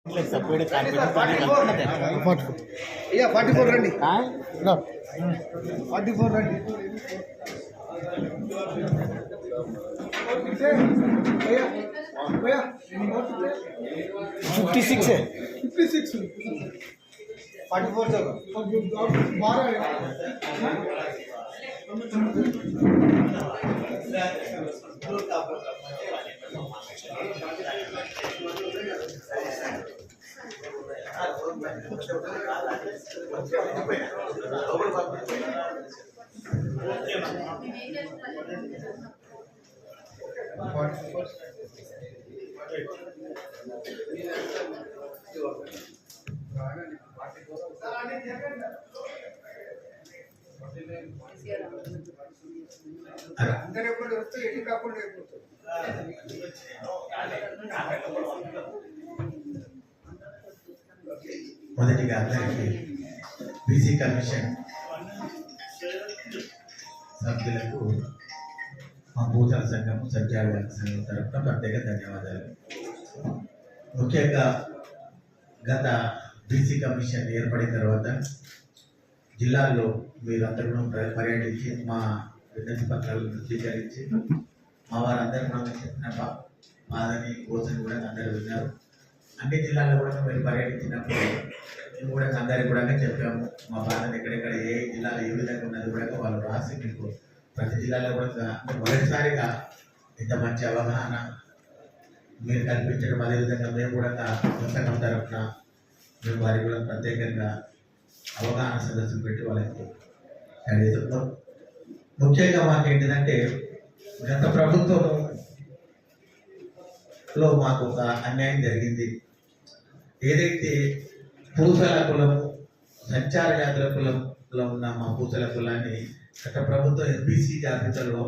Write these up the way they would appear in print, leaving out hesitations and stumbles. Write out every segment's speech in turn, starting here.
Separate corporate అయ్యా 44 రండి 44 రండి అయ్యా 56 है 56 44 सर 12 అందరూ ఎప్పుడు వస్తే ఎన్ని కాకుండా అయిపోతుంది. మొదటిగా అందరికీ బీసీ కమిషన్ సభ్యులకు మా భూతల సంఘం సత్యాగ్రహ సంఘం తరఫున ప్రత్యేక ధన్యవాదాలు. ముఖ్యంగా గత బీసీ కమిషన్ ఏర్పడిన తర్వాత జిల్లాల్లో మీరందరూ పర్యటించి మా వినతి పత్రాలను స్వీకరించి మా వారందరూ మనం చెప్పిన బాధని కోసని కూడా అందరూ విన్నారు. అన్ని జిల్లాల్లో కూడా మీరు పర్యటించినప్పుడు మేము కూడా అందరికి కూడా చెప్పాము మా బాధను ఎక్కడెక్కడ ఏ జిల్లాలో ఏ విధంగా ఉన్నది కూడా వాళ్ళు రాసి మీకు ప్రతి జిల్లాలో కూడా మొదటిసారిగా ఇంత మంచి అవగాహన మీరు కల్పించడం, అదేవిధంగా మేము కూడా పుస్తకం తరఫున మేము వారికి కూడా ప్రత్యేకంగా అవగాహన సదస్సులు పెట్టి వాళ్ళకి ముఖ్యంగా మాకు ఏంటిదంటే గత ప్రభుత్వంలో మాకు ఒక అన్యాయం జరిగింది. ఏదైతే పూసల కులము సంచార జాతుల కులంలో ఉన్న మా పూసల కులాన్ని గత ప్రభుత్వం ఎస్బీసీ జాబితాలో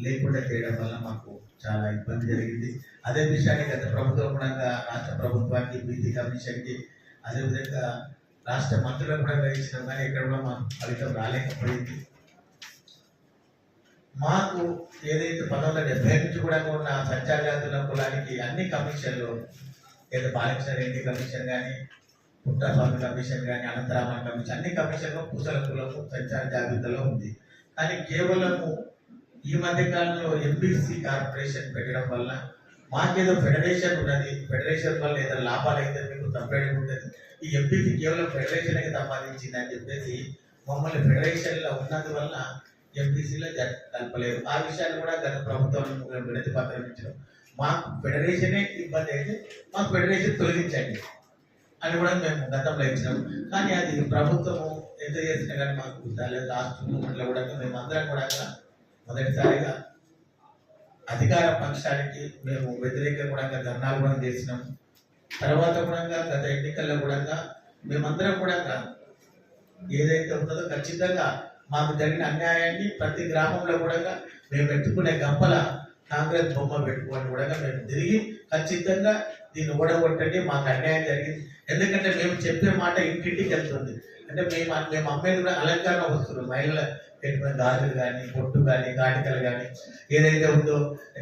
లేకుండా చేయడం వల్ల మాకు చాలా ఇబ్బంది జరిగింది. అదే విషయాన్ని గత ప్రభుత్వం కూడా రాష్ట్ర ప్రభుత్వానికి, బీసీ కమిషన్కి, అదేవిధంగా రాష్ట్ర మంత్రులకు కూడా గ్రహించడం, కానీ ఇక్కడ కూడా మాకు ఫలితం రాలేకపోయింది. మాకు ఏదైతే 1970 నుంచి కూడా ఉన్న సంచార జాతుల కులానికి అన్ని కమిషన్లు, ఏదో బాలకృష్ణ రెడ్డి కమిషన్ కానీ, పుట్టస్వామి కమిషన్ కానీ, అనంతరామన్ కమిషన్, అన్ని కమిషన్లు పూసల కులము సంచార జాబితాలో ఉంది. కానీ కేవలము ఈ మధ్య కాలంలో ఎంబీసీ కార్పొరేషన్ పెట్టడం వల్ల మాకేదో ఫెడరేషన్ ఉన్నది, ఫెడరేషన్ వల్ల ఏదో లాభాలు అయితే మీకు సపరేట్ ఉంటుంది, ఈ ఎంబీసీ కేవలం ఫెడరేషన్కి సంబంధించింది అని చెప్పేసి మమ్మల్ని ఫెడరేషన్లో ఉన్నందువల్ల ఎంబీసీలో కలపలేదు. ఆ విషయాన్ని కూడా గత ప్రభుత్వం వినతి పత్రం ఇచ్చాం. మాకు ఫెడరేషనే ఇబ్బంది అయితే మాకు ఫెడరేషన్ తొలగించండి అని కూడా మేము గతంలో ఇచ్చినాం. కానీ అది ప్రభుత్వము ఎంత చేసినా కానీ మాకు లాస్ట్ మూమెంట్లో కూడా మేము అందరం కూడా మొదటిసారిగా అధికార పక్షానికి మేము వ్యతిరేకంగా కూడా ధర్నాలు కూడా చేసినాం. తర్వాత కూడా గత ఎన్నికల్లో కూడా మేమందరం కూడా ఏదైతే ఉంటుందో ఖచ్చితంగా మాకు జరిగిన అన్యాయాన్ని ప్రతి గ్రామంలో కూడా మేము పెట్టుకునే గంపల కాంగ్రెస్ బొమ్మ పెట్టుకొని కూడా మేము తిరిగి ఖచ్చితంగా దీన్ని ఓడగొట్టండి, మాకు అన్యాయం జరిగింది. ఎందుకంటే మేము చెప్పే మాట ఇంటింటికి వెళ్తుంది. అంటే మేము అమ్మేది కూడా అలంకరణ వస్తువులు, మహిళల పెట్టుకునే గాజులు కానీ, పొట్టు కానీ, కాటికలు కానీ, ఏదైతే ఉందో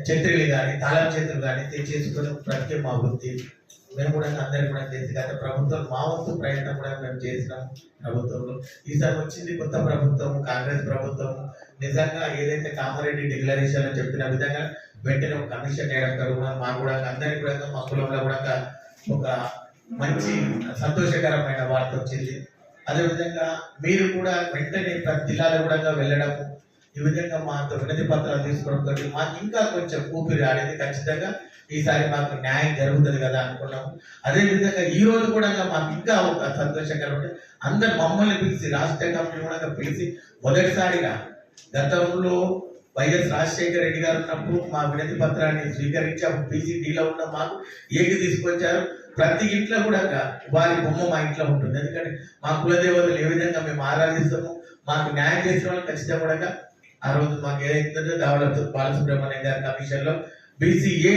ఛత్రీలు కానీ, తాళం చేతులు కానీ చేసుకుని ప్రతి మా వృత్తి మేము కూడా అందరికీ కూడా చేసి గత ప్రభుత్వం మా వంతు ప్రయత్నం కూడా మేము చేసినాం ప్రభుత్వంలో. ఈసారి వచ్చింది కొత్త ప్రభుత్వం, కాంగ్రెస్ ప్రభుత్వం. నిజంగా ఏదైతే కామారెడ్డి డిక్లరేషన్లో చెప్పిన విధంగా వెంటనే ఒక కమిషన్ వేయడం కూడా మాకు కూడా అందరికీ కూడా మా కులంలో కూడా ఒక మంచి సంతోషకరమైన వార్త వచ్చింది. అదేవిధంగా మీరు కూడా వెంటనే ప్రతి జిల్లాలో కూడా వెళ్ళడము, ఈ విధంగా మాతో వినతి పత్రాలు తీసుకోవడంతో మాకు ఇంకా కొంచెం ఊపిరి ఆడింది. ఖచ్చితంగా ఈసారి మాకు న్యాయం జరుగుతుంది కదా అనుకున్నాము. అదేవిధంగా ఈ రోజు కూడా మాకు ఇంకా ఒక సంతోషకరమైన అందరు మమ్మల్ని పిలిచి, రాష్ట్ర కమిటీ కూడా పిలిచి మొదటిసారిగా గతంలో వైఎస్ రాజశేఖర రెడ్డి గారు ఉన్నప్పుడు మా వినతి పత్రాన్ని స్వీకరించి అప్పుడు పీసీడీలో ఉన్న మాకు ఏకి తీసుకొచ్చారు. ప్రతి ఇంట్లో కూడా వారి బొమ్మ మా ఇంట్లో ఉంటుంది. ఎందుకంటే మా కులదేవతలు ఏ విధంగా మేము ఆరాధిస్తాము, మాకు న్యాయం చేసిన వాళ్ళు ఖచ్చితంగా కూడా ఆ రోజు మాకు ఏదైతే దావల బాలసుబ్రహ్మణ్యం గారి కమిషన్లో బీసీఏ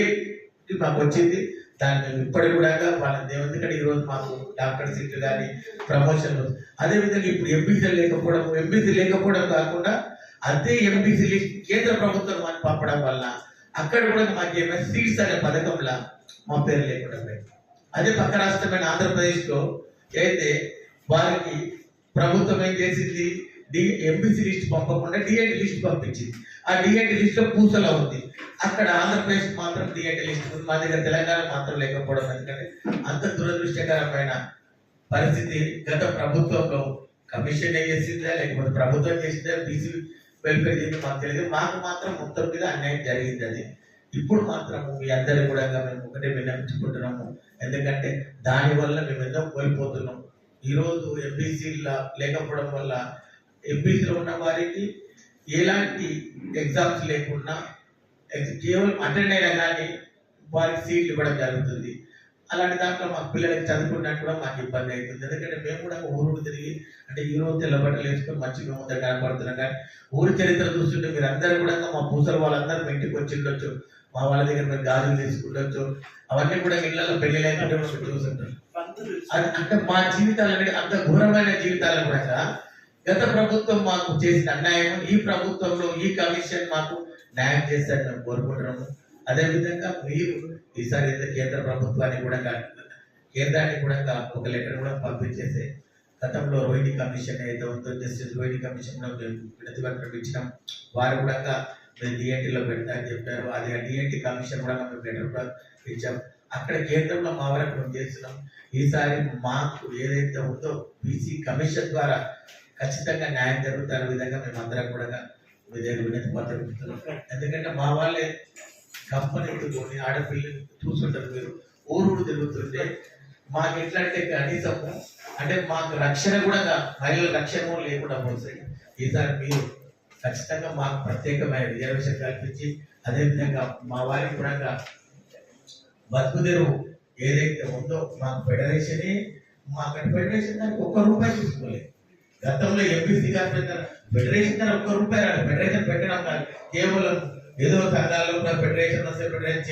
మాకు వచ్చింది. దాన్ని మేము ఇప్పటికి కూడా వాళ్ళ ఎందుకంటే ఈరోజు మాకు డాక్టర్ సీట్లు కానీ ప్రమోషన్లు, అదేవిధంగా ఇప్పుడు ఎంపీసీ లేకపోవడం కాకుండా అదే ఎంపీసీ లిస్ట్ కేంద్ర ప్రభుత్వం మాకు పంపడం వల్ల అక్కడ కూడా మాకు ఏమైనా సీట్స్ అనే పథకంలా మా పేరు లేకుండా అదే పక్క రాష్ట్రమైన ఆంధ్రప్రదేశ్లో అయితే వారికి ప్రభుత్వం ఏం చేసింది, ఎంపీసీ లిస్ట్ పంపకుండా డిఎన్టీ లిస్ట్ పంపించింది. ఆ డిఎన్టీ లిస్ట్ లో పూసలు అవుతుంది. అక్కడ ఆంధ్రప్రదేశ్ మాత్రం డిఎన్టీ లిస్ట్ ఉంది, మా దగ్గర తెలంగాణ మాత్రం లేకపోవడం ఎందుకంటే అంత దురదృష్టకరమైన పరిస్థితి. గత ప్రభుత్వంలో కమిషన్ చేసిందా లేకపోతే ప్రభుత్వం చేసిందా బీసీ వెల్ఫేర్ చేసింది మాకు తెలియదు. మాకు మాత్రం మొత్తం మీద అన్యాయం జరిగింది. అది ఇప్పుడు మాత్రం మీ అందరి కూడా మేము ఒకటే విన్నపించుకుంటున్నాము. ఎందుకంటే దానివల్ల మేము ఎంతో కోల్పోతున్నాం. ఈరోజు ఎంపీసీలో లేకపోవడం వల్ల ఎంపీసీలో ఉన్న వారికి ఎలాంటి ఎగ్జామ్స్ లేకుండా కేవలం అటెండ్ అయినా కానీ వారికి సీట్లు ఇవ్వడం జరుగుతుంది. అలాంటి దాంట్లో మా పిల్లలకి చదువుకున్నట్టు కూడా మాకు ఇబ్బంది అవుతుంది. ఎందుకంటే మేము కూడా ఊరు తిరిగి అంటే ఈ రోజు తెల్ల బట్టలు వేసుకొని మంచిగా ముందర కనపడుతున్నాం. కానీ ఊరి చరిత్ర చూస్తుంటే మీరు అందరూ కూడా మా పూసలు వాళ్ళందరూ మీ ఇంటికి వచ్చి ఉండొచ్చు, మా వాళ్ళ దగ్గర మీరు గాజులు తీసుకుండొచ్చు, అవన్నీ కూడా ఇళ్లలో పెళ్లి లేకుంటే చూస్తుంటారు. అది అంటే మా జీవితాలు అనేది అంత ఘోరమైన జీవితాలు కూడా గత ప్రభుత్వం మాకు చేసిన అన్యాయం ఈ ప్రభుత్వంలో ఈ కమిషన్ మాకు న్యాయం చేస్తారని మేము కోరుకుంటున్నాము. అదేవిధంగా మీరు ఈసారి అయితే కేంద్ర ప్రభుత్వానికి కూడా కేంద్రానికి కూడా ఒక లెటర్ కూడా పంపించేసి గతంలో రోహిణి కమిషన్ ఏదో ఉందో జస్టిస్ రోహిణి కమిషన్ కూడా మేము వినతి పత్రం ఇచ్చినాం. వారు కూడా మేము డిఎన్టీలో పెడతా అని చెప్పారు. అది డిఎన్టీ కమిషన్ కూడా మేము లెటర్ కూడా ఇచ్చాం. అక్కడ కేంద్రంలో మా వరకు మేము చేస్తున్నాం. ఈసారి మాకు ఏదైతే ఉందో బీసీ కమిషన్ ద్వారా ఖచ్చితంగా న్యాయం జరుగుతున్న విధంగా మేము అందరం కూడా మీ దగ్గర వినతి పత్రం ఇస్తున్నాం. ఎందుకంటే మా వాళ్ళే కంపెనీ ఎత్తుకొని ఆడపిల్లలు చూస్తుంటారు. మీరు ఊరు తిరుగుతుంటే మాకు ఎట్లా అంటే కనీసము అంటే మాకు రక్షణ కూడా మహిళల రక్షణ కూడా లేకుండా పోతుంది. ఈసారి మీరు ఖచ్చితంగా మాకు ప్రత్యేకమైన రిజర్వేషన్ కల్పించి అదేవిధంగా మా వారికి కూడా బతుకుదెరువు ఏదైతే ఉందో మాకు ఫెడరేషన్ దానికి ₹1 తీసుకోలేదు. గతంలో ఎంపీసీ గారు ఫెడరేషన్ గారు ₹1 ఫెడరేషన్ పెట్టడం కాదు, కేవలం ఏదో సంఘాల్లో ఫెడరేషన్